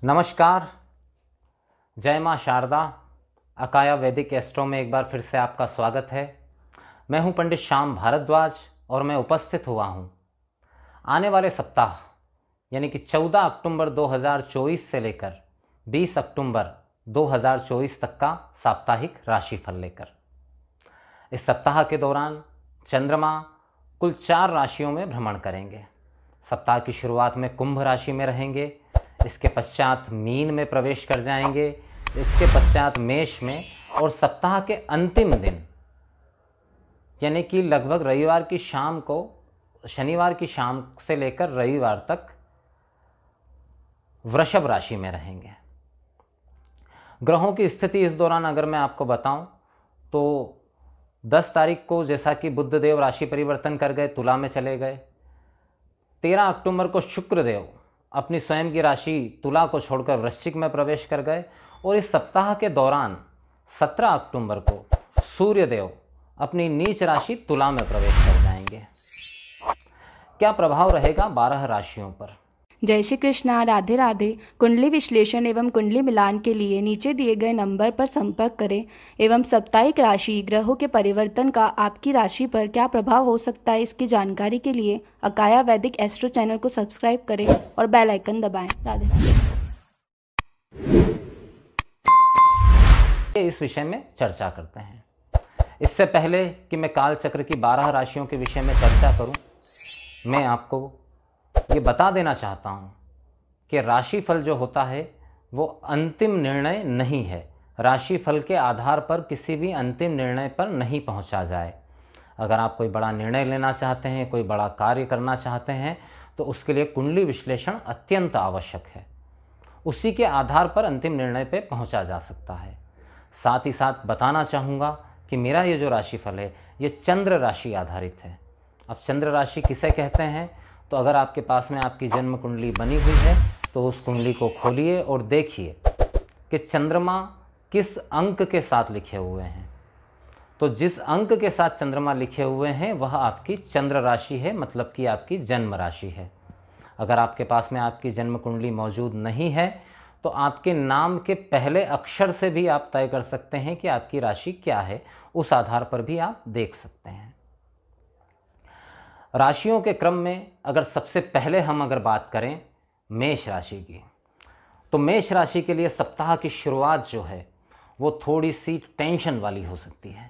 नमस्कार। जय माँ शारदा। अकाया वैदिक एस्ट्रो में एक बार फिर से आपका स्वागत है। मैं हूँ पंडित श्याम भारद्वाज और मैं उपस्थित हुआ हूँ आने वाले सप्ताह यानी कि 14 अक्टूबर 2024 से लेकर 20 अक्टूबर 2024 तक का साप्ताहिक राशिफल लेकर। इस सप्ताह के दौरान चंद्रमा कुल 4 राशियों में भ्रमण करेंगे। सप्ताह की शुरुआत में कुंभ राशि में रहेंगे, इसके पश्चात मीन में प्रवेश कर जाएंगे, इसके पश्चात मेष में, और सप्ताह के अंतिम दिन यानी कि लगभग रविवार की शाम को, शनिवार की शाम से लेकर रविवार तक वृषभ राशि में रहेंगे। ग्रहों की स्थिति इस दौरान अगर मैं आपको बताऊं तो 10 तारीख को जैसा कि बुध देव राशि परिवर्तन कर गए, तुला में चले गए। 13 अक्टूबर को शुक्र देव अपनी स्वयं की राशि तुला को छोड़कर वृश्चिक में प्रवेश कर गए, और इस सप्ताह के दौरान 17 अक्टूबर को सूर्य देव अपनी नीच राशि तुला में प्रवेश कर जाएंगे। क्या प्रभाव रहेगा 12 राशियों पर? जय श्री कृष्णा, राधे राधे। कुंडली विश्लेषण एवं कुंडली मिलान के लिए नीचे दिए गए नंबर पर संपर्क करें एवं साप्ताहिक राशि ग्रहों के परिवर्तन का आपकी राशि पर क्या प्रभाव हो सकता है, इसकी जानकारी के लिए अकाया वैदिक एस्ट्रो चैनल को सब्सक्राइब करें और बेल आइकन दबाएं। राधे राधे। इस विषय में चर्चा करते हैं। इससे पहले कि मैं काल चक्र की 12 राशियों के विषय में चर्चा करूं, मैं आपको ये बता देना चाहता हूँ कि राशिफल जो होता है वो अंतिम निर्णय नहीं है। राशिफल के आधार पर किसी भी अंतिम निर्णय पर नहीं पहुँचा जाए। अगर आप कोई बड़ा निर्णय लेना चाहते हैं, कोई बड़ा कार्य करना चाहते हैं, तो उसके लिए कुंडली विश्लेषण अत्यंत आवश्यक है। उसी के आधार पर अंतिम निर्णय पर पहुँचा जा सकता है। साथ ही साथ बताना चाहूँगा कि मेरा ये जो राशिफल है ये चंद्र राशि आधारित है। अब चंद्र राशि किसे कहते हैं? तो अगर आपके पास में आपकी जन्म कुंडली बनी हुई है तो उस कुंडली को खोलिए और देखिए कि चंद्रमा किस अंक के साथ लिखे हुए हैं। तो जिस अंक के साथ चंद्रमा लिखे हुए हैं वह आपकी चंद्र राशि है, मतलब कि आपकी जन्म राशि है। अगर आपके पास में आपकी जन्म कुंडली मौजूद नहीं है तो आपके नाम के पहले अक्षर से भी आप तय कर सकते हैं कि आपकी राशि क्या है। उस आधार पर भी आप देख सकते हैं। राशियों के क्रम में अगर सबसे पहले हम अगर बात करें मेष राशि की, तो मेष राशि के लिए सप्ताह की शुरुआत जो है वो थोड़ी सी टेंशन वाली हो सकती है।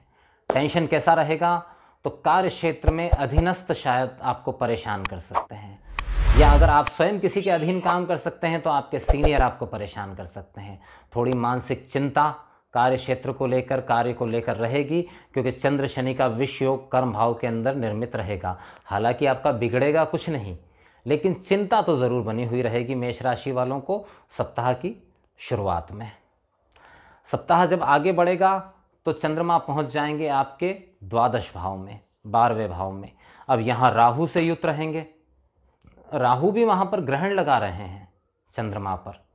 टेंशन कैसा रहेगा? तो कार्य क्षेत्र में अधीनस्थ शायद आपको परेशान कर सकते हैं, या अगर आप स्वयं किसी के अधीन काम कर सकते हैं तो आपके सीनियर आपको परेशान कर सकते हैं। थोड़ी मानसिक चिंता कार्य क्षेत्र को लेकर, कार्य को लेकर रहेगी, क्योंकि चंद्र शनि का विष योग कर्म भाव के अंदर निर्मित रहेगा। हालांकि आपका बिगड़ेगा कुछ नहीं, लेकिन चिंता तो ज़रूर बनी हुई रहेगी मेष राशि वालों को सप्ताह की शुरुआत में। सप्ताह जब आगे बढ़ेगा तो चंद्रमा पहुंच जाएंगे आपके द्वादश भाव में, 12वें भाव में। अब यहाँ राहु से युक्त रहेंगे। राहु भी वहाँ पर ग्रहण लगा रहे हैं चंद्रमा पर।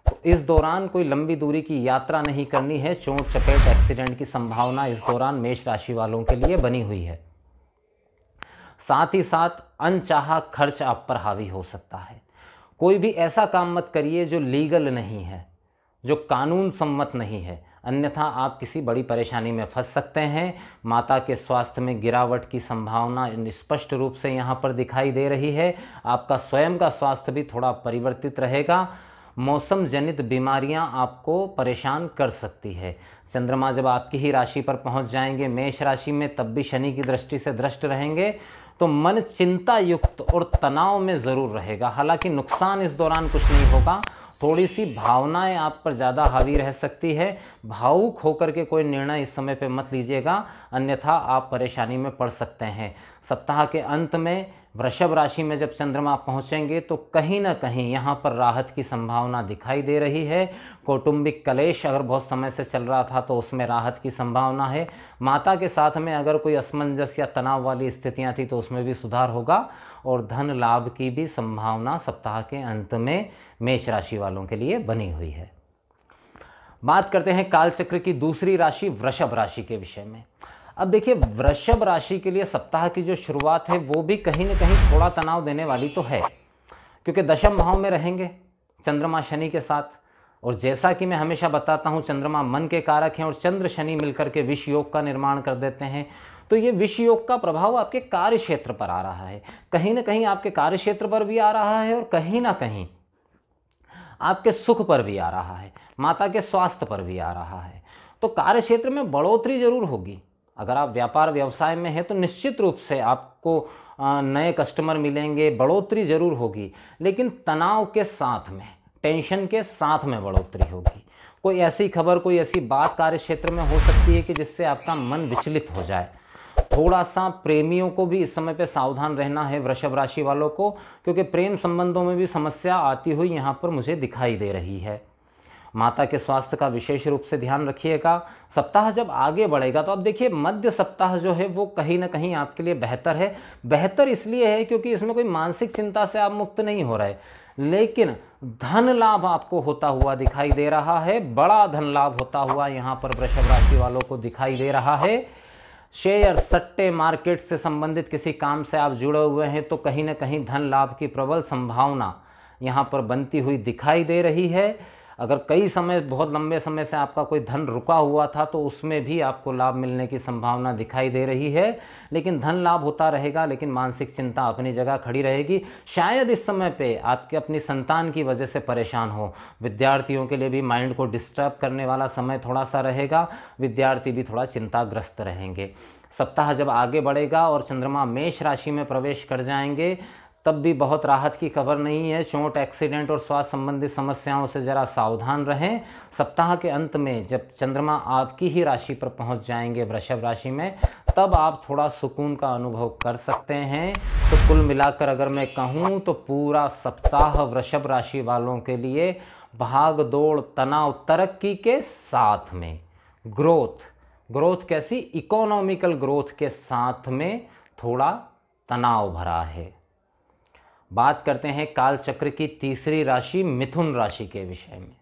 तो इस दौरान कोई लंबी दूरी की यात्रा नहीं करनी है। चोट चपेट एक्सीडेंट की संभावना इस दौरान मेष राशि वालों के लिए बनी हुई है। साथ ही साथ अनचाहा खर्च आप पर हावी हो सकता है। कोई भी ऐसा काम मत करिए जो लीगल नहीं है, जो कानून सम्मत नहीं है, अन्यथा आप किसी बड़ी परेशानी में फंस सकते हैं। माता के स्वास्थ्य में गिरावट की संभावना स्पष्ट रूप से यहाँ पर दिखाई दे रही है। आपका स्वयं का स्वास्थ्य भी थोड़ा परिवर्तित रहेगा। मौसम जनित बीमारियां आपको परेशान कर सकती है। चंद्रमा जब आपकी ही राशि पर पहुंच जाएंगे मेष राशि में, तब भी शनि की दृष्टि से दृष्ट रहेंगे, तो मन चिंता युक्त और तनाव में ज़रूर रहेगा। हालांकि नुकसान इस दौरान कुछ नहीं होगा। थोड़ी सी भावनाएं आप पर ज़्यादा हावी रह सकती है। भावुक होकर के कोई निर्णय इस समय पे मत लीजिएगा, अन्यथा आप परेशानी में पड़ सकते हैं। सप्ताह के अंत में वृषभ राशि में जब चंद्रमा पहुंचेंगे तो कहीं ना कहीं यहाँ पर राहत की संभावना दिखाई दे रही है। कौटुंबिक कलेश अगर बहुत समय से चल रहा था तो उसमें राहत की संभावना है। माता के साथ में अगर कोई असमंजस या तनाव वाली स्थितियाँ थी तो उसमें भी सुधार होगा, और धन लाभ की भी संभावना सप्ताह के अंत में मेष राशि वालों के लिए बनी हुई है। बात करते हैं कालचक्र की दूसरी राशि वृषभ राशि के विषय में। अब देखिए, वृषभ राशि के लिए सप्ताह की जो शुरुआत है वो भी कहीं ना कहीं थोड़ा तनाव देने वाली तो है, क्योंकि दशम भाव में रहेंगे चंद्रमा शनि के साथ। और जैसा कि मैं हमेशा बताता हूँ, चंद्रमा मन के कारक हैं और चंद्र शनि मिलकर के विष योग का निर्माण कर देते हैं। तो ये विष योग का प्रभाव आपके कार्य क्षेत्र पर आ रहा है, कहीं ना कहीं आपके कार्य क्षेत्र पर भी आ रहा है और कहीं ना कहीं आपके सुख पर भी आ रहा है, माता के स्वास्थ्य पर भी आ रहा है। तो कार्य क्षेत्र में बढ़ोतरी जरूर होगी। अगर आप व्यापार व्यवसाय में हैं तो निश्चित रूप से आपको नए कस्टमर मिलेंगे, बढ़ोतरी जरूर होगी, लेकिन तनाव के साथ में, टेंशन के साथ में बढ़ोतरी होगी। कोई ऐसी खबर, कोई ऐसी बात कार्य क्षेत्र में हो सकती है कि जिससे आपका मन विचलित हो जाए। थोड़ा सा प्रेमियों को भी इस समय पे सावधान रहना है, वृषभ राशि वालों को, क्योंकि प्रेम संबंधों में भी समस्या आती हुई यहाँ पर मुझे दिखाई दे रही है। माता के स्वास्थ्य का विशेष रूप से ध्यान रखिएगा। सप्ताह जब आगे बढ़ेगा तो अब देखिए, मध्य सप्ताह जो है वो कहीं ना कहीं आपके लिए बेहतर है। बेहतर इसलिए है क्योंकि इसमें कोई मानसिक चिंता से आप मुक्त नहीं हो रहे, लेकिन धन लाभ आपको होता हुआ दिखाई दे रहा है। बड़ा धन लाभ होता हुआ यहाँ पर वृषभ राशि वालों को दिखाई दे रहा है। शेयर, सट्टे, मार्केट से संबंधित किसी काम से आप जुड़े हुए हैं तो कहीं ना कहीं धन लाभ की प्रबल संभावना यहाँ पर बनती हुई दिखाई दे रही है। अगर कई समय, बहुत लंबे समय से आपका कोई धन रुका हुआ था तो उसमें भी आपको लाभ मिलने की संभावना दिखाई दे रही है। लेकिन धन लाभ होता रहेगा, लेकिन मानसिक चिंता अपनी जगह खड़ी रहेगी। शायद इस समय पे आपके अपनी संतान की वजह से परेशान हो। विद्यार्थियों के लिए भी माइंड को डिस्टर्ब करने वाला समय थोड़ा सा रहेगा। विद्यार्थी भी थोड़ा चिंताग्रस्त रहेंगे। सप्ताह जब आगे बढ़ेगा और चंद्रमा मेष राशि में प्रवेश कर जाएंगे, तब भी बहुत राहत की खबर नहीं है। चोट, एक्सीडेंट और स्वास्थ्य संबंधी समस्याओं से ज़रा सावधान रहें। सप्ताह के अंत में जब चंद्रमा आपकी ही राशि पर पहुंच जाएंगे, वृषभ राशि में, तब आप थोड़ा सुकून का अनुभव कर सकते हैं। तो कुल मिलाकर अगर मैं कहूं तो पूरा सप्ताह वृषभ राशि वालों के लिए भाग दौड़, तनाव, तरक्की के साथ में ग्रोथ कैसी, इकोनॉमिकल ग्रोथ के साथ में थोड़ा तनाव भरा है। बात करते हैं काल चक्र की तीसरी राशि मिथुन राशि के विषय में।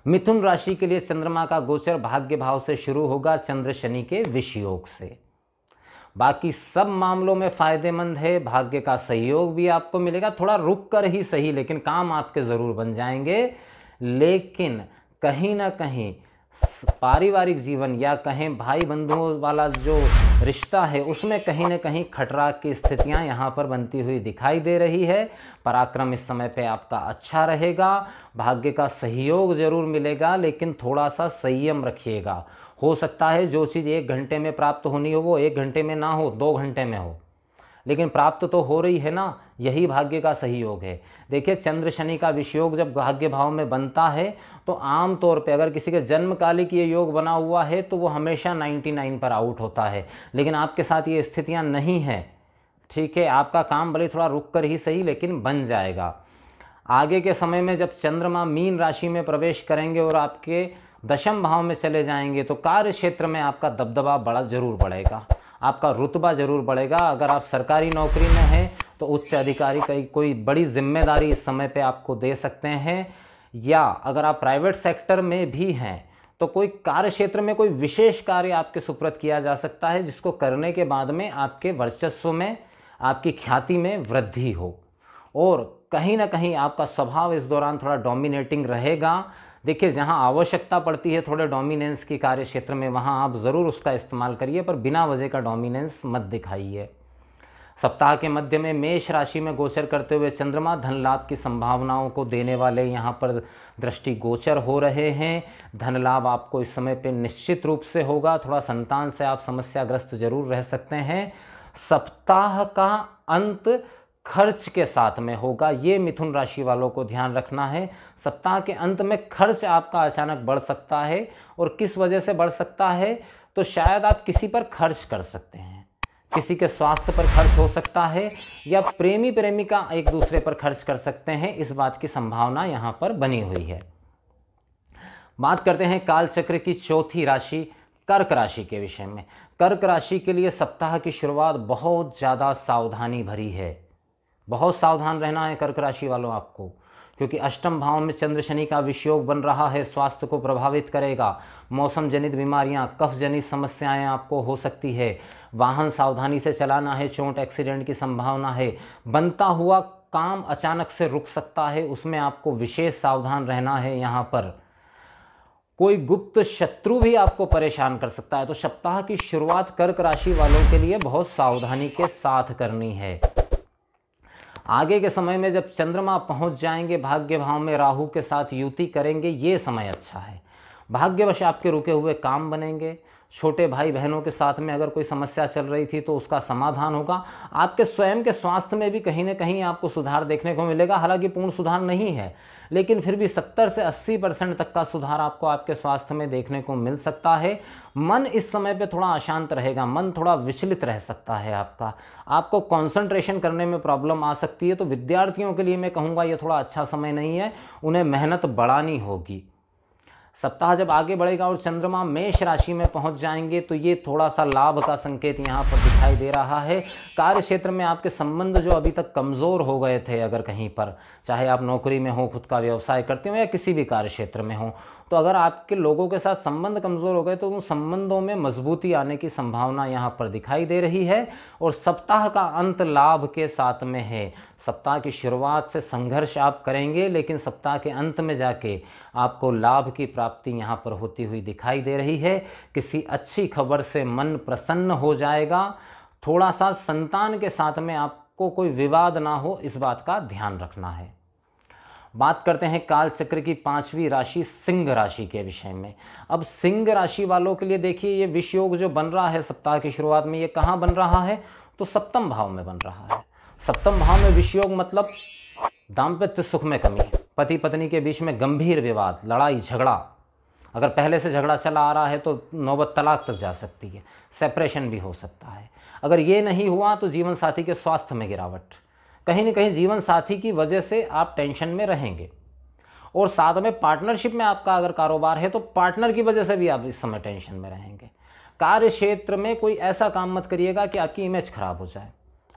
मिथुन राशि के लिए चंद्रमा का गोचर भाग्य भाव से शुरू होगा, चंद्र शनि के विष योग से। बाकी सब मामलों में फायदेमंद है। भाग्य का सहयोग भी आपको मिलेगा, थोड़ा रुक कर ही सही, लेकिन काम आपके जरूर बन जाएंगे। लेकिन कहीं ना कहीं पारिवारिक जीवन या कहें भाई बंधुओं वाला जो रिश्ता है, उसमें कहीं ना कहीं खटरा की स्थितियां यहाँ पर बनती हुई दिखाई दे रही है। पराक्रम इस समय पे आपका अच्छा रहेगा। भाग्य का सहयोग जरूर मिलेगा, लेकिन थोड़ा सा संयम रखिएगा। हो सकता है जो चीज़ 1 घंटे में प्राप्त होनी हो वो 1 घंटे में ना हो, 2 घंटे में हो, लेकिन प्राप्त तो हो रही है ना। यही भाग्य का सही योग है। देखिए, चंद्र शनि का विषयोग जब भाग्य भाव में बनता है तो आम तौर पे अगर किसी के जन्मकालिक ये योग बना हुआ है तो वो हमेशा 99 पर आउट होता है। लेकिन आपके साथ ये स्थितियां नहीं हैं, ठीक है। आपका काम भले थोड़ा रुक कर ही सही, लेकिन बन जाएगा। आगे के समय में जब चंद्रमा मीन राशि में प्रवेश करेंगे और आपके दशम भाव में चले जाएंगे तो कार्य क्षेत्र में आपका दबदबा बड़ा जरूर बढ़ेगा, आपका रुतबा जरूर बढ़ेगा। अगर आप सरकारी नौकरी में हैं तो उच्च अधिकारी की कोई बड़ी जिम्मेदारी इस समय पे आपको दे सकते हैं, या अगर आप प्राइवेट सेक्टर में भी हैं तो कोई कार्य क्षेत्र में कोई विशेष कार्य आपके सुपुर्द किया जा सकता है, जिसको करने के बाद में आपके वर्चस्व में, आपकी ख्याति में वृद्धि हो। और कहीं ना कहीं आपका स्वभाव इस दौरान थोड़ा डोमिनेटिंग रहेगा। देखिए, जहां आवश्यकता पड़ती है थोड़े डोमिनेंस की कार्य क्षेत्र में, वहां आप ज़रूर उसका इस्तेमाल करिए, पर बिना वजह का डोमिनेंस मत दिखाइए। सप्ताह के मध्य में मेष राशि में गोचर करते हुए चंद्रमा धन लाभ की संभावनाओं को देने वाले यहाँ पर दृष्टि गोचर हो रहे हैं। धन लाभ आपको इस समय पे निश्चित रूप से होगा। थोड़ा संतान से आप समस्याग्रस्त जरूर रह सकते हैं। सप्ताह का अंत खर्च के साथ में होगा, ये मिथुन राशि वालों को ध्यान रखना है। सप्ताह के अंत में खर्च आपका अचानक बढ़ सकता है, और किस वजह से बढ़ सकता है, तो शायद आप किसी पर खर्च कर सकते हैं, किसी के स्वास्थ्य पर खर्च हो सकता है, या प्रेमी प्रेमिका एक दूसरे पर खर्च कर सकते हैं। इस बात की संभावना यहाँ पर बनी हुई है। बात करते हैं काल चक्र की चौथी राशि कर्क राशि के विषय में। कर्क राशि के लिए सप्ताह की शुरुआत बहुत ज़्यादा सावधानी भरी है। बहुत सावधान रहना है कर्क राशि वालों आपको, क्योंकि अष्टम भाव में चंद्र शनि का विषयोग बन रहा है, स्वास्थ्य को प्रभावित करेगा। मौसम जनित बीमारियां, कफ जनित समस्याएं आपको हो सकती है। वाहन सावधानी से चलाना है, चोट एक्सीडेंट की संभावना है। बनता हुआ काम अचानक से रुक सकता है, उसमें आपको विशेष सावधान रहना है। यहाँ पर कोई गुप्त शत्रु भी आपको परेशान कर सकता है। तो सप्ताह की शुरुआत कर्क राशि वालों के लिए बहुत सावधानी के साथ करनी है। आगे के समय में जब चंद्रमा पहुंच जाएंगे भाग्य भाव में, राहु के साथ युति करेंगे, ये समय अच्छा है। भाग्यवश आपके रुके हुए काम बनेंगे। छोटे भाई बहनों के साथ में अगर कोई समस्या चल रही थी तो उसका समाधान होगा। आपके स्वयं के स्वास्थ्य में भी कहीं ना कहीं आपको सुधार देखने को मिलेगा। हालांकि पूर्ण सुधार नहीं है, लेकिन फिर भी 70 से 80% तक का सुधार आपको आपके स्वास्थ्य में देखने को मिल सकता है। मन इस समय पे थोड़ा अशांत रहेगा, मन थोड़ा विचलित रह सकता है आपको कंसंट्रेशन करने में प्रॉब्लम आ सकती है। तो विद्यार्थियों के लिए मैं कहूँगा ये थोड़ा अच्छा समय नहीं है, उन्हें मेहनत बढ़ानी होगी। सप्ताह जब आगे बढ़ेगा और चंद्रमा मेष राशि में पहुंच जाएंगे तो ये थोड़ा सा लाभ का संकेत यहाँ पर दिखाई दे रहा है। कार्य क्षेत्र में आपके संबंध जो अभी तक कमज़ोर हो गए थे, अगर कहीं पर, चाहे आप नौकरी में हो, खुद का व्यवसाय करते हो या किसी भी कार्य क्षेत्र में हो, तो अगर आपके लोगों के साथ संबंध कमज़ोर हो गए तो उन संबंधों में मजबूती आने की संभावना यहाँ पर दिखाई दे रही है। और सप्ताह का अंत लाभ के साथ में है। सप्ताह की शुरुआत से संघर्ष आप करेंगे, लेकिन सप्ताह के अंत में जाके आपको लाभ की प्राप्ति यहाँ पर होती हुई दिखाई दे रही है। किसी अच्छी खबर से मन प्रसन्न हो जाएगा। थोड़ा सा संतान के साथ में आपको कोई विवाद ना हो, इस बात का ध्यान रखना है। बात करते हैं काल चक्र की 5वीं राशि सिंह राशि के विषय में। अब सिंह राशि वालों के लिए देखिए, ये विष योग जो बन रहा है सप्ताह की शुरुआत में, ये कहाँ बन रहा है? तो सप्तम भाव में बन रहा है। सप्तम भाव में विष योग मतलब दाम्पत्य सुख में कमी, पति पत्नी के बीच में गंभीर विवाद, लड़ाई झगड़ा। अगर पहले से झगड़ा चला आ रहा है तो नौबत तलाक तक जा सकती है, सेपरेशन भी हो सकता है। अगर ये नहीं हुआ तो जीवन साथी के स्वास्थ्य में गिरावट, कहीं ना कहीं जीवन साथी की वजह से आप टेंशन में रहेंगे। और साथ में पार्टनरशिप में आपका अगर कारोबार है तो पार्टनर की वजह से भी आप इस समय टेंशन में रहेंगे। कार्य क्षेत्र में कोई ऐसा काम मत करिएगा कि आपकी इमेज खराब हो जाए,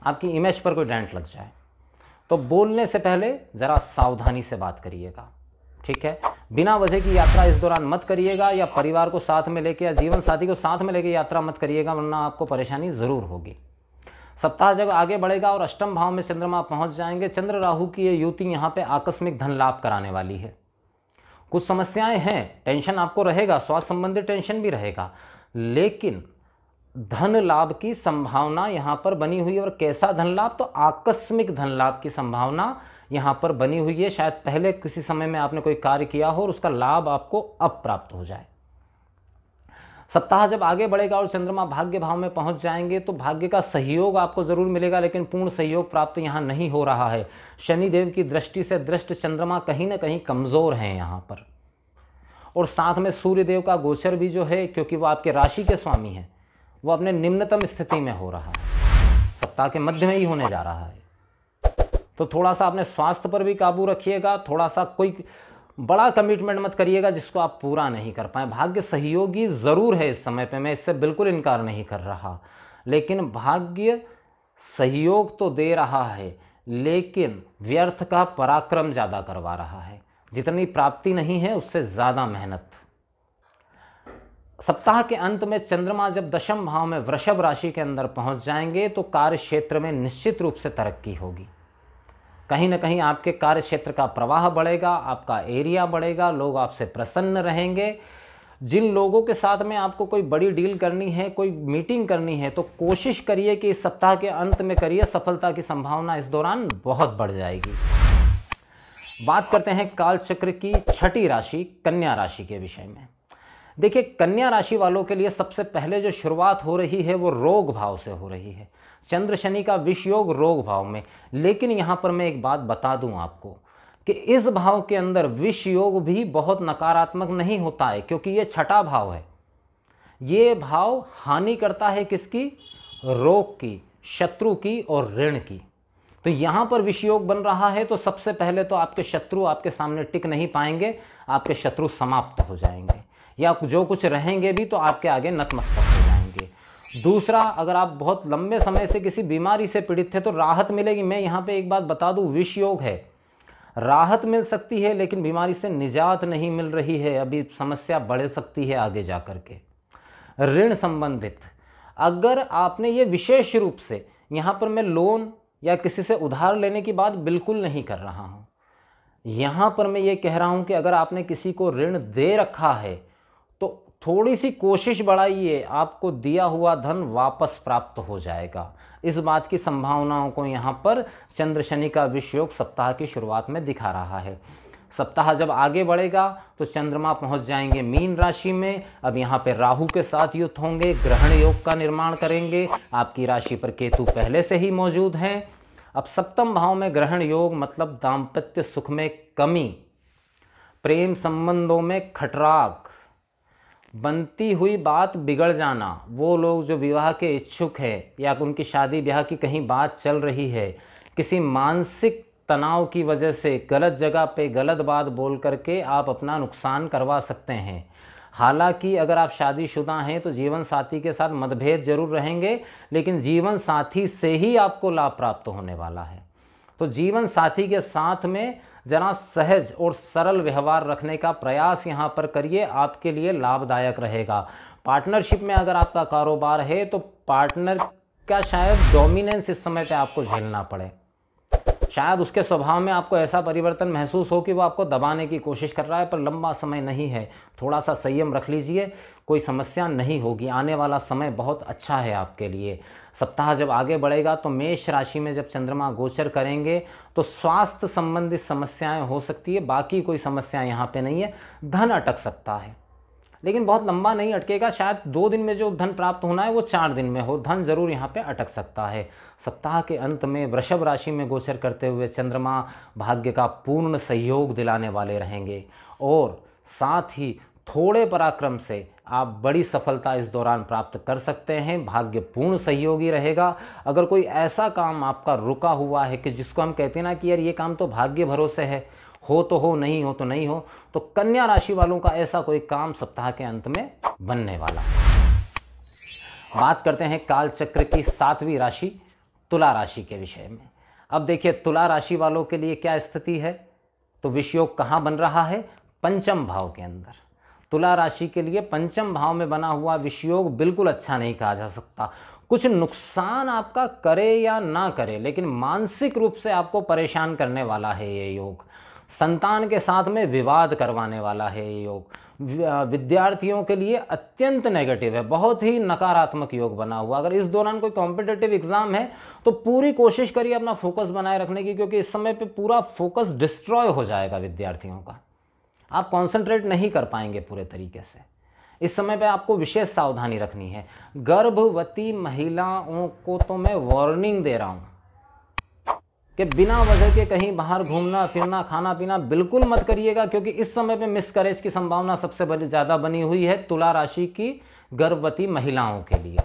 आपकी इमेज पर कोई डेंट लग जाए। तो बोलने से पहले ज़रा सावधानी से बात करिएगा, ठीक है। बिना वजह की यात्रा इस दौरान मत करिएगा, या परिवार को साथ में लेके या जीवन साथी को साथ में लेके यात्रा मत करिएगा, वरना आपको परेशानी ज़रूर होगी। सप्ताह जब आगे बढ़ेगा और अष्टम भाव में चंद्रमा पहुंच जाएंगे, चंद्र राहु की ये युति यहाँ पे आकस्मिक धन लाभ कराने वाली है। कुछ समस्याएं हैं, टेंशन आपको रहेगा, स्वास्थ्य संबंधी टेंशन भी रहेगा, लेकिन धन लाभ की संभावना यहाँ पर बनी हुई है। और कैसा धन लाभ? तो आकस्मिक धन लाभ की संभावना यहाँ पर बनी हुई है। शायद पहले किसी समय में आपने कोई कार्य किया हो और उसका लाभ आपको अब प्राप्त हो जाए। सप्ताह जब आगे बढ़ेगा और चंद्रमा भाग्य भाव में पहुंच जाएंगे तो भाग्य का सहयोग आपको जरूर मिलेगा, लेकिन पूर्ण सहयोग प्राप्त यहाँ नहीं हो रहा है। शनिदेव की दृष्टि से दृष्ट चंद्रमा कहीं ना कहीं कमजोर हैं यहाँ पर। और साथ में सूर्यदेव का गोचर भी जो है, क्योंकि वो आपके राशि के स्वामी हैं, वो अपने निम्नतम स्थिति में हो रहा है, सप्ताह के मध्य में ही होने जा रहा है। तो थोड़ा सा अपने स्वास्थ्य पर भी काबू रखिएगा। थोड़ा सा कोई बड़ा कमिटमेंट मत करिएगा जिसको आप पूरा नहीं कर पाए। भाग्य सहयोगी ज़रूर है इस समय पे, मैं इससे बिल्कुल इनकार नहीं कर रहा, लेकिन भाग्य सहयोग तो दे रहा है, लेकिन व्यर्थ का पराक्रम ज़्यादा करवा रहा है। जितनी प्राप्ति नहीं है उससे ज़्यादा मेहनत। सप्ताह के अंत में चंद्रमा जब दशम भाव में वृषभ राशि के अंदर पहुंच जाएंगे तो कार्य क्षेत्र में निश्चित रूप से तरक्की होगी। कहीं ना कहीं आपके कार्य क्षेत्र का प्रवाह बढ़ेगा, आपका एरिया बढ़ेगा, लोग आपसे प्रसन्न रहेंगे। जिन लोगों के साथ में आपको कोई बड़ी डील करनी है, कोई मीटिंग करनी है, तो कोशिश करिए कि इस सप्ताह के अंत में करिए, सफलता की संभावना इस दौरान बहुत बढ़ जाएगी। बात करते हैं काल चक्र की 6ठी राशि कन्या राशि के विषय में। देखिए, कन्या राशि वालों के लिए सबसे पहले जो शुरुआत हो रही है वो रोग भाव से हो रही है। चंद्र शनि का विष योग रोग भाव में। लेकिन यहां पर मैं एक बात बता दूं आपको कि इस भाव के अंदर विष योग भी बहुत नकारात्मक नहीं होता है, क्योंकि ये 6ठा भाव है। ये भाव हानि करता है किसकी? रोग की, शत्रु की और ऋण की। तो यहां पर विष योग बन रहा है तो सबसे पहले तो आपके शत्रु आपके सामने टिक नहीं पाएंगे, आपके शत्रु समाप्त हो जाएंगे, या जो कुछ रहेंगे भी तो आपके आगे नतमस्तक हो जाएंगे। दूसरा, अगर आप बहुत लंबे समय से किसी बीमारी से पीड़ित थे तो राहत मिलेगी। मैं यहाँ पे एक बात बता दूं, विष योग है, राहत मिल सकती है, लेकिन बीमारी से निजात नहीं मिल रही है, अभी समस्या बढ़ सकती है आगे जा करके। ऋण संबंधित, अगर आपने ये विशेष रूप से यहाँ पर मैं लोन या किसी से उधार लेने की बात बिल्कुल नहीं कर रहा हूँ। यहाँ पर मैं ये कह रहा हूँ कि अगर आपने किसी को ऋण दे रखा है तो थोड़ी सी कोशिश बढ़ाइए, आपको दिया हुआ धन वापस प्राप्त हो जाएगा। इस बात की संभावनाओं को यहाँ पर चंद्र शनि का विषयोग सप्ताह की शुरुआत में दिखा रहा है। सप्ताह जब आगे बढ़ेगा तो चंद्रमा पहुंच जाएंगे मीन राशि में। अब यहाँ पे राहु के साथ युक्त होंगे, ग्रहण योग का निर्माण करेंगे। आपकी राशि पर केतु पहले से ही मौजूद हैं। अब सप्तम भाव में ग्रहण योग मतलब दाम्पत्य सुख में कमी, प्रेम संबंधों में खटराक, बनती हुई बात बिगड़ जाना। वो लोग जो विवाह के इच्छुक है या उनकी शादी ब्याह की कहीं बात चल रही है, किसी मानसिक तनाव की वजह से गलत जगह पे गलत बात बोल करके आप अपना नुकसान करवा सकते हैं। हालांकि अगर आप शादीशुदा हैं तो जीवन साथी के साथ मतभेद जरूर रहेंगे, लेकिन जीवन साथी से ही आपको लाभ प्राप्त होने वाला है। तो जीवन साथी के साथ में जरा सहज और सरल व्यवहार रखने का प्रयास यहाँ पर करिए, आपके लिए लाभदायक रहेगा। पार्टनरशिप में अगर आपका कारोबार है तो पार्टनर का शायद डोमिनेंस इस समय पे आपको झेलना पड़े। शायद उसके स्वभाव में आपको ऐसा परिवर्तन महसूस हो कि वो आपको दबाने की कोशिश कर रहा है, पर लंबा समय नहीं है। थोड़ा सा संयम रख लीजिए, कोई समस्या नहीं होगी। आने वाला समय बहुत अच्छा है आपके लिए। सप्ताह जब आगे बढ़ेगा तो मेष राशि में जब चंद्रमा गोचर करेंगे तो स्वास्थ्य संबंधित समस्याएं हो सकती है, बाकी कोई समस्या यहाँ पे नहीं है। धन अटक सकता है, लेकिन बहुत लंबा नहीं अटकेगा। शायद 2 दिन में जो धन प्राप्त होना है वो 4 दिन में हो। धन जरूर यहाँ पे अटक सकता है। सप्ताह के अंत में वृषभ राशि में गोचर करते हुए चंद्रमा भाग्य का पूर्ण सहयोग दिलाने वाले रहेंगे और साथ ही थोड़े पराक्रम से आप बड़ी सफलता इस दौरान प्राप्त कर सकते हैं। भाग्य पूर्ण सहयोगी रहेगा। अगर कोई ऐसा काम आपका रुका हुआ है कि जिसको हम कहते हैं ना कि यार ये काम तो भाग्य भरोसे है, हो तो हो, नहीं हो तो नहीं हो, तो कन्या राशि वालों का ऐसा कोई काम सप्ताह के अंत में बनने वाला है। बात करते हैं काल चक्र की 7वीं राशि तुला राशि के विषय में। अब देखिए तुला राशि वालों के लिए क्या स्थिति है। तो विषयोग कहाँ बन रहा है? पंचम भाव के अंदर। तुला राशि के लिए पंचम भाव में बना हुआ विषयोग बिल्कुल अच्छा नहीं कहा जा सकता। कुछ नुकसान आपका करे या ना करे, लेकिन मानसिक रूप से आपको परेशान करने वाला है ये योग। संतान के साथ में विवाद करवाने वाला है ये योग। विद्यार्थियों के लिए अत्यंत नेगेटिव है, बहुत ही नकारात्मक योग बना हुआ। अगर इस दौरान कोई कॉम्पिटिटिव एग्जाम है तो पूरी कोशिश करिए अपना फोकस बनाए रखने की, क्योंकि इस समय पे पूरा फोकस डिस्ट्रॉय हो जाएगा विद्यार्थियों का। आप कॉन्सेंट्रेट नहीं कर पाएंगे पूरे तरीके से। इस समय पे आपको विशेष सावधानी रखनी है। गर्भवती महिलाओं को तो मैं वार्निंग दे रहा हूँ कि बिना वजह के कहीं बाहर घूमना फिरना खाना पीना बिल्कुल मत करिएगा, क्योंकि इस समय पे मिसकैरेज की संभावना सबसे ज़्यादा बनी हुई है तुला राशि की गर्भवती महिलाओं के लिए।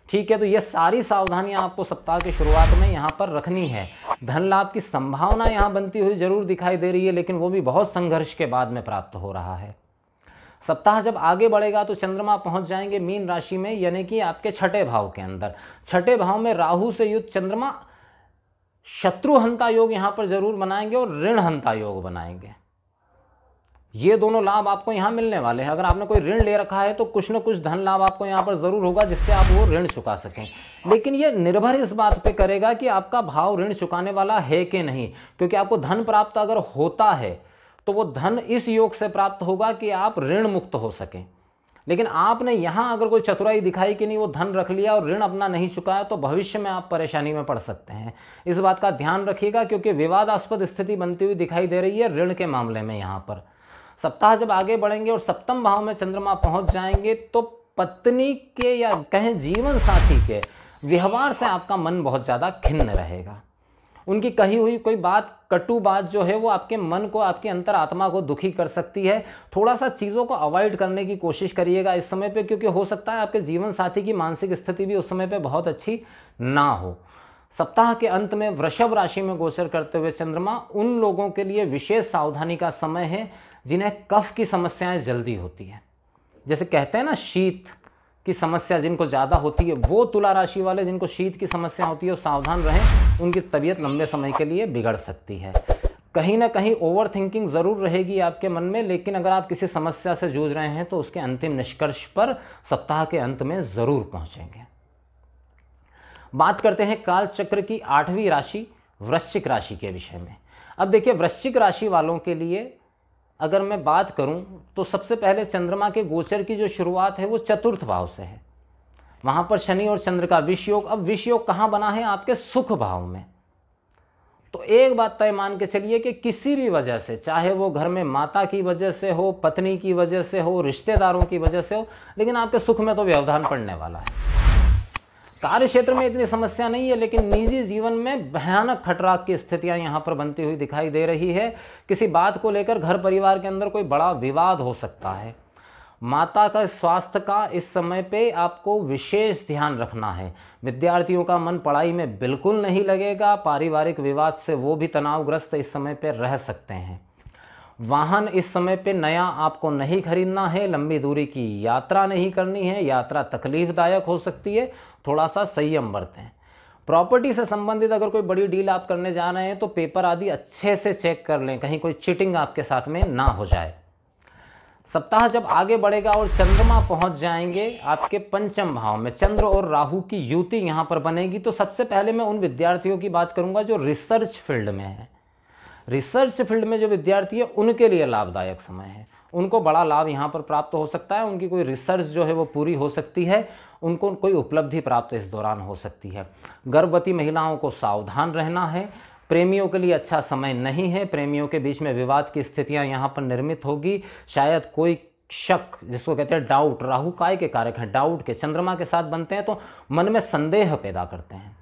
ठीक है, तो ये सारी सावधानियां आपको सप्ताह की शुरुआत में यहाँ पर रखनी है। धन लाभ की संभावना यहाँ बनती हुई जरूर दिखाई दे रही है, लेकिन वो भी बहुत संघर्ष के बाद में प्राप्त हो रहा है। सप्ताह जब आगे बढ़ेगा तो चंद्रमा पहुंच जाएंगे मीन राशि में, यानी कि आपके 6ठे भाव के अंदर। 6ठे भाव में राहु से युक्त चंद्रमा शत्रुहंता योग यहां पर जरूर बनाएंगे और ऋणहंता योग बनाएंगे। ये दोनों लाभ आपको यहां मिलने वाले हैं। अगर आपने कोई ऋण ले रखा है तो कुछ न कुछ धन लाभ आपको यहां पर जरूर होगा जिससे आप वो ऋण चुका सकें, लेकिन ये निर्भर इस बात पे करेगा कि आपका भाव ऋण चुकाने वाला है कि नहीं। क्योंकि आपको धन प्राप्त अगर होता है तो वो धन इस योग से प्राप्त होगा कि आप ऋण मुक्त हो सकें। लेकिन आपने यहाँ अगर कोई चतुराई दिखाई कि नहीं वो धन रख लिया और ऋण अपना नहीं चुकाया, तो भविष्य में आप परेशानी में पड़ सकते हैं। इस बात का ध्यान रखिएगा, क्योंकि विवादास्पद स्थिति बनती हुई दिखाई दे रही है ऋण के मामले में। यहाँ पर सप्ताह जब आगे बढ़ेंगे और सप्तम भाव में चंद्रमा पहुंच जाएंगे तो पत्नी के या कहें जीवन साथी के व्यवहार से आपका मन बहुत ज़्यादा खिन्न रहेगा। उनकी कही हुई कोई बात, कटु बात जो है वो आपके मन को, आपकी अंतरात्मा को दुखी कर सकती है। थोड़ा सा चीज़ों को अवॉइड करने की कोशिश करिएगा इस समय पे, क्योंकि हो सकता है आपके जीवन साथी की मानसिक स्थिति भी उस समय पे बहुत अच्छी ना हो। सप्ताह के अंत में वृषभ राशि में गोचर करते हुए चंद्रमा उन लोगों के लिए विशेष सावधानी का समय है जिन्हें कफ की समस्याएं जल्दी होती है। जैसे कहते हैं ना शीत की समस्या जिनको ज़्यादा होती है, वो तुला राशि वाले जिनको शीत की समस्या होती है वो सावधान रहें, उनकी तबीयत लंबे समय के लिए बिगड़ सकती है। कहीं ना कहीं ओवर थिंकिंग ज़रूर रहेगी आपके मन में, लेकिन अगर आप किसी समस्या से जूझ रहे हैं तो उसके अंतिम निष्कर्ष पर सप्ताह के अंत में ज़रूर पहुँचेंगे। बात करते हैं काल चक्र की 8वीं राशि वृश्चिक राशि के विषय में। अब देखिए, वृश्चिक राशि वालों के लिए अगर मैं बात करूं तो सबसे पहले चंद्रमा के गोचर की जो शुरुआत है वो चतुर्थ भाव से है। वहां पर शनि और चंद्र का विष योग। अब विष योग कहां बना है? आपके सुख भाव में। तो एक बात तय मान के चलिए कि किसी भी वजह से, चाहे वो घर में माता की वजह से हो, पत्नी की वजह से हो, रिश्तेदारों की वजह से हो, लेकिन आपके सुख में तो व्यवधान पड़ने वाला है। कार्य क्षेत्र में इतनी समस्या नहीं है, लेकिन निजी जीवन में भयानक खटराक की स्थितियां यहां पर बनती हुई दिखाई दे रही है। किसी बात को लेकर घर परिवार के अंदर कोई बड़ा विवाद हो सकता है। माता का स्वास्थ्य का इस समय पे आपको विशेष ध्यान रखना है। विद्यार्थियों का मन पढ़ाई में बिल्कुल नहीं लगेगा। पारिवारिक विवाद से वो भी तनावग्रस्त इस समय पे रह सकते हैं। वाहन इस समय पे नया आपको नहीं खरीदना है। लंबी दूरी की यात्रा नहीं करनी है। यात्रा तकलीफदायक हो सकती है, थोड़ा सा संयम बरतें। प्रॉपर्टी से संबंधित अगर कोई बड़ी डील आप करने जा रहे हैं तो पेपर आदि अच्छे से चेक कर लें, कहीं कोई चीटिंग आपके साथ में ना हो जाए। सप्ताह जब आगे बढ़ेगा और चंद्रमा पहुंच जाएंगे आपके पंचम भाव में, चंद्र और राहु की युति यहां पर बनेगी, तो सबसे पहले मैं उन विद्यार्थियों की बात करूंगा जो रिसर्च फील्ड में है। रिसर्च फील्ड में जो विद्यार्थी है उनके लिए लाभदायक समय है। उनको बड़ा लाभ यहाँ पर प्राप्त हो सकता है। उनकी कोई रिसर्च जो है वो पूरी हो सकती है। उनको कोई उपलब्धि प्राप्त इस दौरान हो सकती है। गर्भवती महिलाओं को सावधान रहना है। प्रेमियों के लिए अच्छा समय नहीं है। प्रेमियों के बीच में विवाद की स्थितियाँ यहाँ पर निर्मित होगी। शायद कोई शक, जिसको कहते हैं डाउट, राहु काय के कारक हैं, डाउट के चंद्रमा के साथ बनते हैं तो मन में संदेह पैदा करते हैं।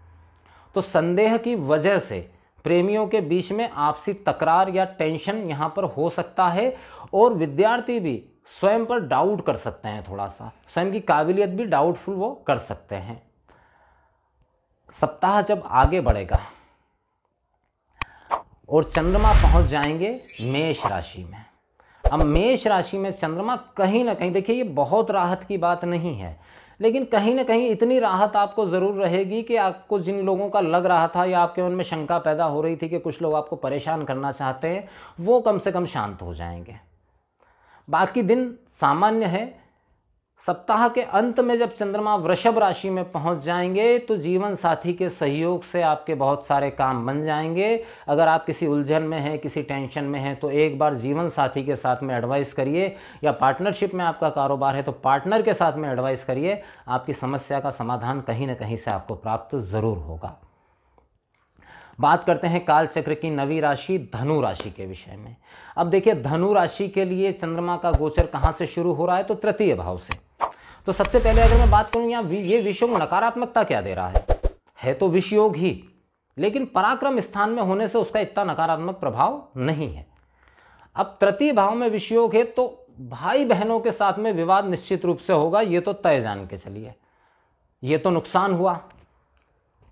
तो संदेह की वजह से प्रेमियों के बीच में आपसी तकरार या टेंशन यहाँ पर हो सकता है। और विद्यार्थी भी स्वयं पर डाउट कर सकते हैं, थोड़ा सा स्वयं की काबिलियत भी डाउटफुल वो कर सकते हैं। सप्ताह जब आगे बढ़ेगा और चंद्रमा पहुंच जाएंगे मेष राशि में। अब मेष राशि में चंद्रमा कहीं ना कहीं, देखिए ये बहुत राहत की बात नहीं है, लेकिन कहीं ना कहीं इतनी राहत आपको ज़रूर रहेगी कि आपको जिन लोगों का लग रहा था या आपके मन में शंका पैदा हो रही थी कि कुछ लोग आपको परेशान करना चाहते हैं, वो कम से कम शांत हो जाएंगे। बाकी दिन सामान्य है। सप्ताह के अंत में जब चंद्रमा वृषभ राशि में पहुंच जाएंगे तो जीवन साथी के सहयोग से आपके बहुत सारे काम बन जाएंगे। अगर आप किसी उलझन में हैं, किसी टेंशन में हैं, तो एक बार जीवन साथी के साथ में एडवाइस करिए, या पार्टनरशिप में आपका कारोबार है तो पार्टनर के साथ में एडवाइस करिए। आपकी समस्या का समाधान कहीं ना कहीं से आपको प्राप्त ज़रूर होगा। बात करते हैं काल चक्र की 9वीं राशि धनु राशि के विषय में। अब देखिए, धनु राशि के लिए चंद्रमा का गोचर कहाँ से शुरू हो रहा है? तो तृतीय भाव से। तो सबसे पहले अगर मैं बात करूं, यहाँ ये विषयोग नकारात्मकता क्या दे रहा है तो विषयोग ही, लेकिन पराक्रम स्थान में होने से उसका इतना नकारात्मक प्रभाव नहीं है। अब तृतीय भाव में विषयोग है तो भाई बहनों के साथ में विवाद निश्चित रूप से होगा, ये तो तय जान के चलिए। ये तो नुकसान हुआ।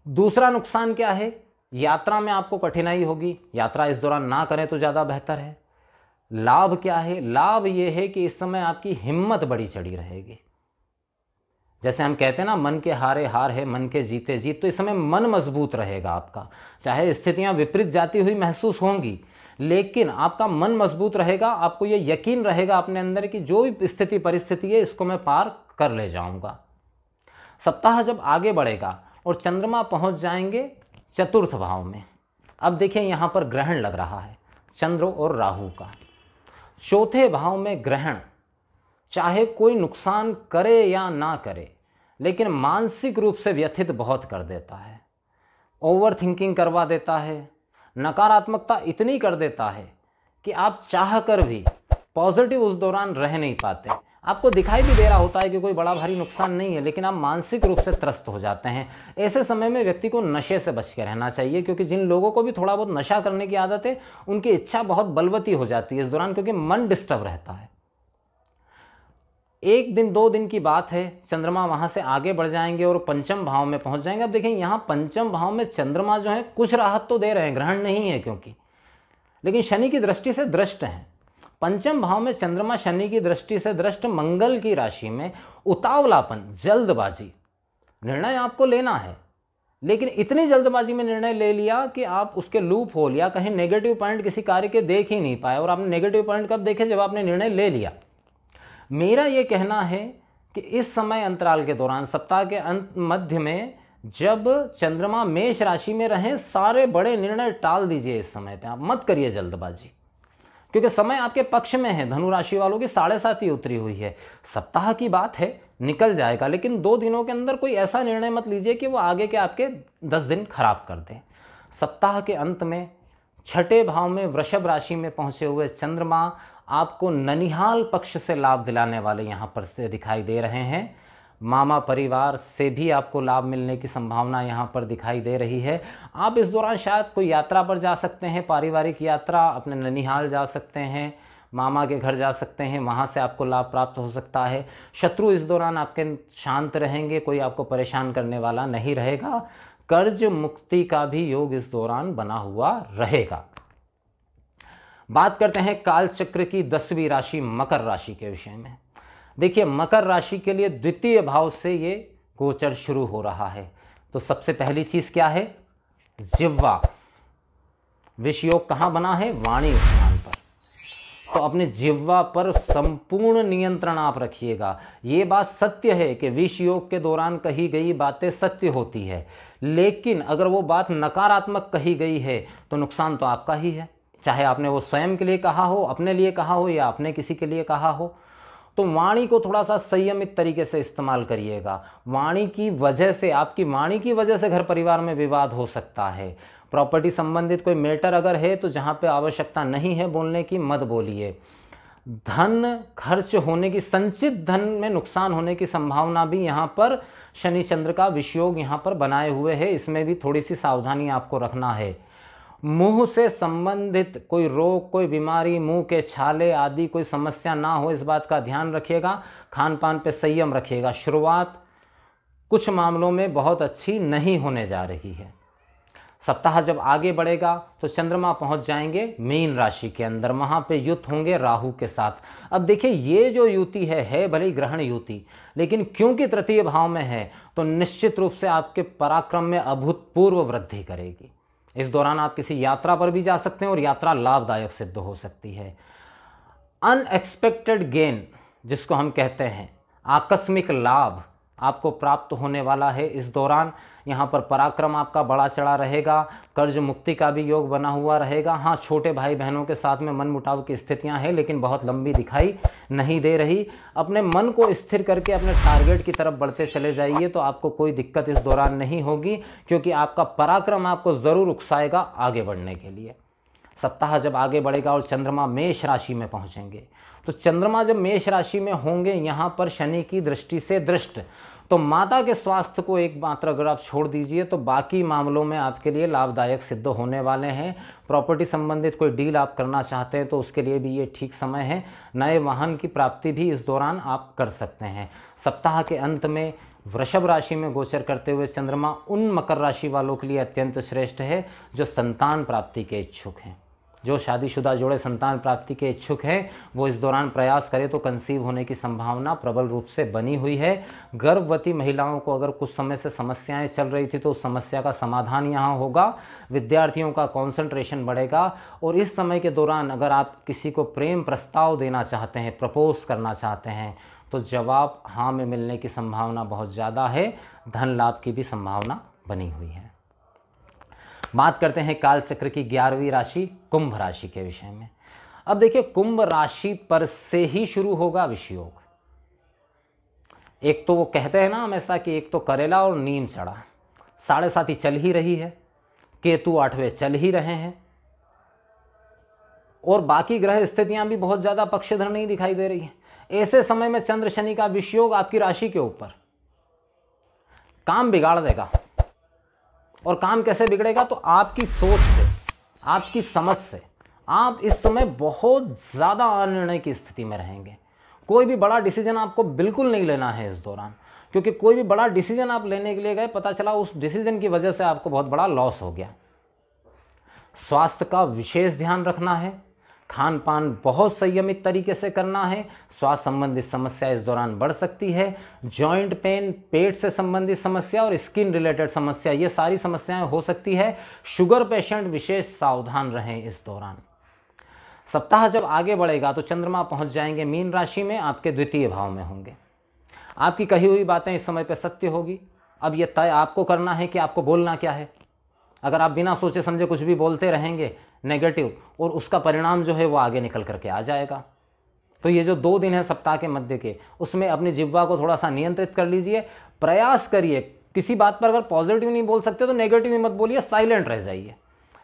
दूसरा नुकसान क्या है? यात्रा में आपको कठिनाई होगी। यात्रा इस दौरान ना करें तो ज़्यादा बेहतर है। लाभ क्या है? लाभ ये है कि इस समय आपकी हिम्मत बड़ी चढ़ी रहेगी। जैसे हम कहते हैं ना, मन के हारे हार है, मन के जीते जीत। तो इस समय मन मजबूत रहेगा आपका। चाहे स्थितियां विपरीत जाती हुई महसूस होंगी, लेकिन आपका मन मजबूत रहेगा। आपको ये यकीन रहेगा अपने अंदर कि जो भी स्थिति परिस्थिति है इसको मैं पार कर ले जाऊंगा। सप्ताह जब आगे बढ़ेगा और चंद्रमा पहुंच जाएंगे चतुर्थ भाव में। अब देखिए, यहाँ पर ग्रहण लग रहा है चंद्र और राहु का। चौथे भाव में ग्रहण चाहे कोई नुकसान करे या ना करे, लेकिन मानसिक रूप से व्यथित बहुत कर देता है। ओवर थिंकिंग करवा देता है। नकारात्मकता इतनी कर देता है कि आप चाह कर भी पॉजिटिव उस दौरान रह नहीं पाते। आपको दिखाई भी दे रहा होता है कि कोई बड़ा भारी नुकसान नहीं है, लेकिन आप मानसिक रूप से त्रस्त हो जाते हैं। ऐसे समय में व्यक्ति को नशे से बच के रहना चाहिए, क्योंकि जिन लोगों को भी थोड़ा बहुत नशा करने की आदत है उनकी इच्छा बहुत बलवती हो जाती है इस दौरान, क्योंकि मन डिस्टर्ब रहता है। एक दिन 2 दिन की बात है, चंद्रमा वहां से आगे बढ़ जाएंगे और पंचम भाव में पहुंच जाएंगे। अब देखें, यहाँ पंचम भाव में चंद्रमा जो है कुछ राहत तो दे रहे हैं, ग्रहण नहीं है क्योंकि, लेकिन शनि की दृष्टि से दृष्ट हैं। पंचम भाव में चंद्रमा शनि की दृष्टि से दृष्ट मंगल की राशि में। उतावलापन, जल्दबाजी, निर्णय आपको लेना है, लेकिन इतनी जल्दबाजी में निर्णय ले लिया कि आप उसके लूप होल या कहीं नेगेटिव पॉइंट किसी कार्य के देख ही नहीं पाए। और आपने नेगेटिव पॉइंट कब देखे? जब आपने निर्णय ले लिया। मेरा ये कहना है कि इस समय अंतराल के दौरान, सप्ताह के अंत मध्य में जब चंद्रमा मेष राशि में रहें, सारे बड़े निर्णय टाल दीजिए इस समय पे, आप मत करिए जल्दबाजी, क्योंकि समय आपके पक्ष में है। धनु राशि वालों की 7.5 उतरी हुई है, सप्ताह की बात है, निकल जाएगा, लेकिन 2 दिनों के अंदर कोई ऐसा निर्णय मत लीजिए कि वो आगे के आपके 10 दिन खराब कर दे। सप्ताह के अंत में 6ठे भाव में वृषभ राशि में पहुंचे हुए चंद्रमा आपको ननिहाल पक्ष से लाभ दिलाने वाले यहाँ पर से दिखाई दे रहे हैं। मामा परिवार से भी आपको लाभ मिलने की संभावना यहाँ पर दिखाई दे रही है। आप इस दौरान शायद कोई यात्रा पर जा सकते हैं, पारिवारिक यात्रा, अपने ननिहाल जा सकते हैं, मामा के घर जा सकते हैं, वहाँ से आपको लाभ प्राप्त हो सकता है। शत्रु इस दौरान आपके शांत रहेंगे, कोई आपको परेशान करने वाला नहीं रहेगा। कर्ज मुक्ति का भी योग इस दौरान बना हुआ रहेगा। बात करते हैं काल चक्र की 10वीं राशि मकर राशि के विषय में। देखिए, मकर राशि के लिए द्वितीय भाव से ये गोचर शुरू हो रहा है। तो सबसे पहली चीज क्या है? जिह्वा। विष योग कहाँ बना है? वाणी स्थान पर। तो अपने जिह्वा पर संपूर्ण नियंत्रण आप रखिएगा। ये बात सत्य है कि विष योग के दौरान कही गई बातें सत्य होती है, लेकिन अगर वो बात नकारात्मक कही गई है तो नुकसान तो आपका ही है, चाहे आपने वो स्वयं के लिए कहा हो, अपने लिए कहा हो, या आपने किसी के लिए कहा हो। तो वाणी को थोड़ा सा संयमित तरीके से इस्तेमाल करिएगा। वाणी की वजह से, आपकी वाणी की वजह से घर परिवार में विवाद हो सकता है। प्रॉपर्टी संबंधित कोई मैटर अगर है तो जहाँ पे आवश्यकता नहीं है बोलने की, मत बोलिए। धन खर्च होने की, संचित धन में नुकसान होने की संभावना भी यहाँ पर शनि चंद्र का विषयोग यहाँ पर बनाए हुए है, इसमें भी थोड़ी सी सावधानी आपको रखना है। मुंह से संबंधित कोई रोग, कोई बीमारी, मुंह के छाले आदि कोई समस्या ना हो, इस बात का ध्यान रखिएगा। खान पान पे संयम रखिएगा। शुरुआत कुछ मामलों में बहुत अच्छी नहीं होने जा रही है। सप्ताह जब आगे बढ़ेगा तो चंद्रमा पहुंच जाएंगे मीन राशि के अंदर, वहां पे युद्ध होंगे राहु के साथ। अब देखिए, ये जो युति है भले ही ग्रहण युति, लेकिन क्योंकि तृतीय भाव में है तो निश्चित रूप से आपके पराक्रम में अभूतपूर्व वृद्धि करेगी। इस दौरान आप किसी यात्रा पर भी जा सकते हैं और यात्रा लाभदायक सिद्ध हो सकती है। अनएक्सपेक्टेड गेन जिसको हम कहते हैं, आकस्मिक लाभ आपको प्राप्त होने वाला है इस दौरान। यहाँ पर पराक्रम आपका बड़ा चढ़ा रहेगा। कर्ज मुक्ति का भी योग बना हुआ रहेगा। हाँ, छोटे भाई बहनों के साथ में मनमुटाव की स्थितियाँ हैं, लेकिन बहुत लंबी दिखाई नहीं दे रही। अपने मन को स्थिर करके अपने टारगेट की तरफ बढ़ते चले जाइए तो आपको कोई दिक्कत इस दौरान नहीं होगी, क्योंकि आपका पराक्रम आपको ज़रूर उकसाएगा आगे बढ़ने के लिए। सप्ताह जब आगे बढ़ेगा और चंद्रमा मेष राशि में पहुंचेंगे, तो चंद्रमा जब मेष राशि में होंगे, यहाँ पर शनि की दृष्टि से दृष्ट, तो माता के स्वास्थ्य को एक मात्र अगर आप छोड़ दीजिए तो बाकी मामलों में आपके लिए लाभदायक सिद्ध होने वाले हैं। प्रॉपर्टी संबंधित कोई डील आप करना चाहते हैं तो उसके लिए भी ये ठीक समय है। नए वाहन की प्राप्ति भी इस दौरान आप कर सकते हैं। सप्ताह के अंत में वृषभ राशि में गोचर करते हुए चंद्रमा उन मकर राशि वालों के लिए अत्यंत श्रेष्ठ है जो संतान प्राप्ति के इच्छुक हैं। जो शादीशुदा जोड़े संतान प्राप्ति के इच्छुक हैं वो इस दौरान प्रयास करें तो कंसीव होने की संभावना प्रबल रूप से बनी हुई है। गर्भवती महिलाओं को अगर कुछ समय से समस्याएं चल रही थी तो उस समस्या का समाधान यहाँ होगा। विद्यार्थियों का कंसंट्रेशन बढ़ेगा। और इस समय के दौरान अगर आप किसी को प्रेम प्रस्ताव देना चाहते हैं, प्रपोज करना चाहते हैं, तो जवाब हाँ में मिलने की संभावना बहुत ज़्यादा है। धन लाभ की भी संभावना बनी हुई है। बात करते हैं काल चक्र की 11वीं राशि कुंभ राशि के विषय में। अब देखिए, कुंभ राशि पर से ही शुरू होगा विषयोग। एक तो वो कहते हैं ना हमेशा कि एक तो करेला और नीम चढ़ा, 7.5 चल ही रही है, केतु 8वें चल ही रहे हैं, और बाकी ग्रह स्थितियां भी बहुत ज्यादा पक्षधर नहीं दिखाई दे रही है। ऐसे समय में चंद्र शनि का विषयोग आपकी राशि के ऊपर काम बिगाड़ देगा। और काम कैसे बिगड़ेगा? तो आपकी सोच से, आपकी समझ से आप इस समय बहुत ज़्यादा अनिर्णय की स्थिति में रहेंगे। कोई भी बड़ा डिसीजन आपको बिल्कुल नहीं लेना है इस दौरान, क्योंकि कोई भी बड़ा डिसीजन आप लेने के लिए गए, पता चला उस डिसीजन की वजह से आपको बहुत बड़ा लॉस हो गया। स्वास्थ्य का विशेष ध्यान रखना है। खान पान बहुत संयमित तरीके से करना है। स्वास्थ्य संबंधित समस्या इस दौरान बढ़ सकती है। जॉइंट पेन, पेट से संबंधित समस्या और स्किन रिलेटेड समस्या, ये सारी समस्याएं हो सकती है। शुगर पेशेंट विशेष सावधान रहें इस दौरान। सप्ताह जब आगे बढ़ेगा तो चंद्रमा पहुंच जाएंगे मीन राशि में, आपके द्वितीय भाव में होंगे। आपकी कही हुई बातें इस समय पर सत्य होगी। अब ये तय आपको करना है कि आपको बोलना क्या है। अगर आप बिना सोचे समझे कुछ भी बोलते रहेंगे नेगेटिव, और उसका परिणाम जो है वो आगे निकल करके आ जाएगा। तो ये जो 2 दिन है सप्ताह के मध्य के, उसमें अपनी जिह्वा को थोड़ा सा नियंत्रित कर लीजिए। प्रयास करिए, किसी बात पर अगर पॉजिटिव नहीं बोल सकते तो नेगेटिव ही मत बोलिए, साइलेंट रह जाइए।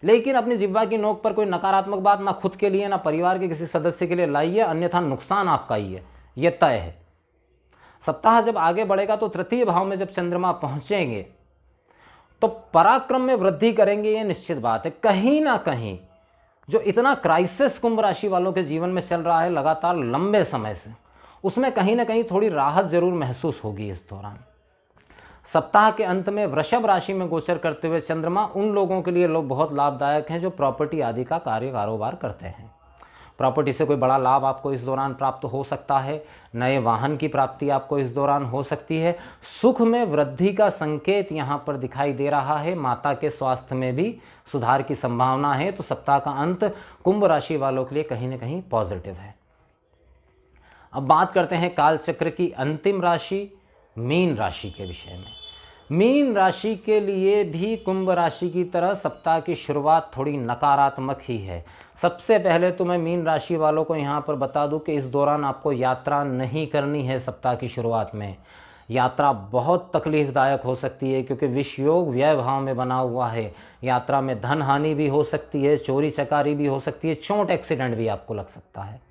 लेकिन अपनी जिह्वा की नोक पर कोई नकारात्मक बात ना खुद के लिए ना परिवार के किसी सदस्य के लिए लाइए, अन्यथा नुकसान आपका ही है, ये तय है। सप्ताह जब आगे बढ़ेगा तो तृतीय भाव में जब चंद्रमा पहुंचेंगे तो पराक्रम में वृद्धि करेंगे, ये निश्चित बात है। कहीं ना कहीं जो इतना क्राइसिस कुंभ राशि वालों के जीवन में चल रहा है लगातार लंबे समय से, उसमें कहीं ना कहीं थोड़ी राहत जरूर महसूस होगी इस दौरान। सप्ताह के अंत में वृषभ राशि में गोचर करते हुए चंद्रमा उन लोगों के लिए लोग बहुत लाभदायक हैं जो प्रॉपर्टी आदि का कार्य कारोबार करते हैं। प्रॉपर्टी से कोई बड़ा लाभ आपको इस दौरान प्राप्त हो सकता है, नए वाहन की प्राप्ति आपको इस दौरान हो सकती है। सुख में वृद्धि का संकेत यहाँ पर दिखाई दे रहा है, माता के स्वास्थ्य में भी सुधार की संभावना है। तो सप्ताह का अंत कुंभ राशि वालों के लिए कहीं ना कहीं पॉजिटिव है। अब बात करते हैं कालचक्र की अंतिम राशि मीन राशि के विषय में। मीन राशि के लिए भी कुंभ राशि की तरह सप्ताह की शुरुआत थोड़ी नकारात्मक ही है। सबसे पहले तो मैं मीन राशि वालों को यहाँ पर बता दूं कि इस दौरान आपको यात्रा नहीं करनी है। सप्ताह की शुरुआत में यात्रा बहुत तकलीफदायक हो सकती है, क्योंकि विष योग व्यय भाव में बना हुआ है। यात्रा में धन हानि भी हो सकती है, चोरी चकारी भी हो सकती है, चोट एक्सीडेंट भी आपको लग सकता है।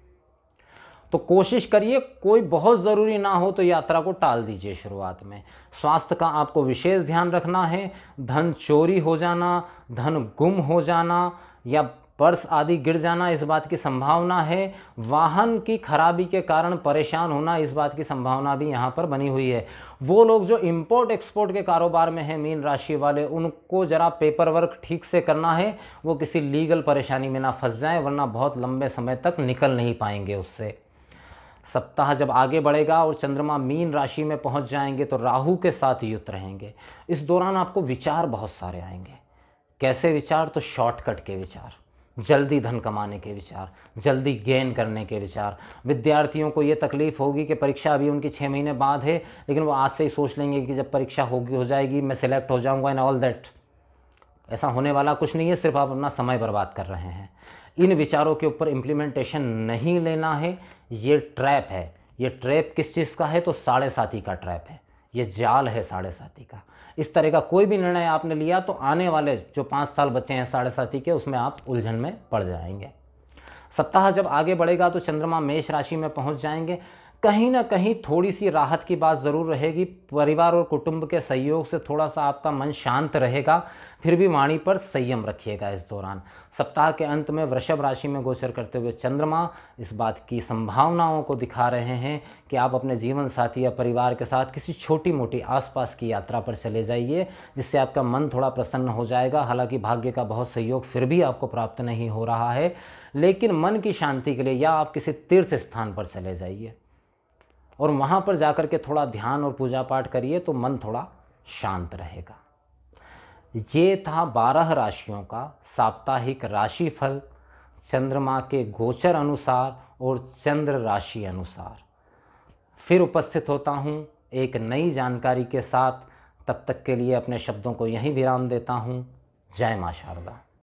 तो कोशिश करिए, कोई बहुत ज़रूरी ना हो तो यात्रा को टाल दीजिए शुरुआत में। स्वास्थ्य का आपको विशेष ध्यान रखना है। धन चोरी हो जाना, धन गुम हो जाना या पर्स आदि गिर जाना, इस बात की संभावना है। वाहन की खराबी के कारण परेशान होना, इस बात की संभावना भी यहाँ पर बनी हुई है। वो लोग जो इंपोर्ट एक्सपोर्ट के कारोबार में हैं मीन राशि वाले, उनको ज़रा पेपर वर्क ठीक से करना है, वो किसी लीगल परेशानी में ना फंस जाएं, वरना बहुत लंबे समय तक निकल नहीं पाएंगे उससे। सप्ताह जब आगे बढ़ेगा और चंद्रमा मीन राशि में पहुंच जाएंगे तो राहु के साथ युक्त रहेंगे। इस दौरान आपको विचार बहुत सारे आएंगे। कैसे विचार? तो शॉर्टकट के विचार, जल्दी धन कमाने के विचार, जल्दी गेन करने के विचार। विद्यार्थियों को ये तकलीफ होगी कि परीक्षा अभी उनकी 6 महीने बाद है, लेकिन वो आज से ही सोच लेंगे कि जब परीक्षा हो जाएगी मैं सिलेक्ट हो जाऊँगा एंड ऑल दैट। ऐसा होने वाला कुछ नहीं है, सिर्फ आप अपना समय बर्बाद कर रहे हैं। इन विचारों के ऊपर इम्प्लीमेंटेशन नहीं लेना है, ये ट्रैप है। ये ट्रैप किस चीज़ का है? तो 7.5 का ट्रैप है, ये जाल है 7.5 का। इस तरह का कोई भी निर्णय आपने लिया तो आने वाले जो 5 साल बचे हैं 7.5 के, उसमें आप उलझन में पड़ जाएंगे। सप्ताह जब आगे बढ़ेगा तो चंद्रमा मेष राशि में पहुंच जाएंगे। कहीं ना कहीं थोड़ी सी राहत की बात ज़रूर रहेगी। परिवार और कुटुंब के सहयोग से थोड़ा सा आपका मन शांत रहेगा, फिर भी वाणी पर संयम रखिएगा इस दौरान। सप्ताह के अंत में वृषभ राशि में गोचर करते हुए चंद्रमा इस बात की संभावनाओं को दिखा रहे हैं कि आप अपने जीवन साथी या परिवार के साथ किसी छोटी मोटी आसपास की यात्रा पर चले जाइए, जिससे आपका मन थोड़ा प्रसन्न हो जाएगा। हालांकि भाग्य का बहुत सहयोग फिर भी आपको प्राप्त नहीं हो रहा है, लेकिन मन की शांति के लिए या आप किसी तीर्थ स्थान पर चले जाइए और वहाँ पर जाकर के थोड़ा ध्यान और पूजा पाठ करिए तो मन थोड़ा शांत रहेगा। ये था 12 राशियों का साप्ताहिक राशिफल चंद्रमा के गोचर अनुसार और चंद्र राशि अनुसार। फिर उपस्थित होता हूँ एक नई जानकारी के साथ। तब तक के लिए अपने शब्दों को यहीं विराम देता हूँ। जय मां शारदा।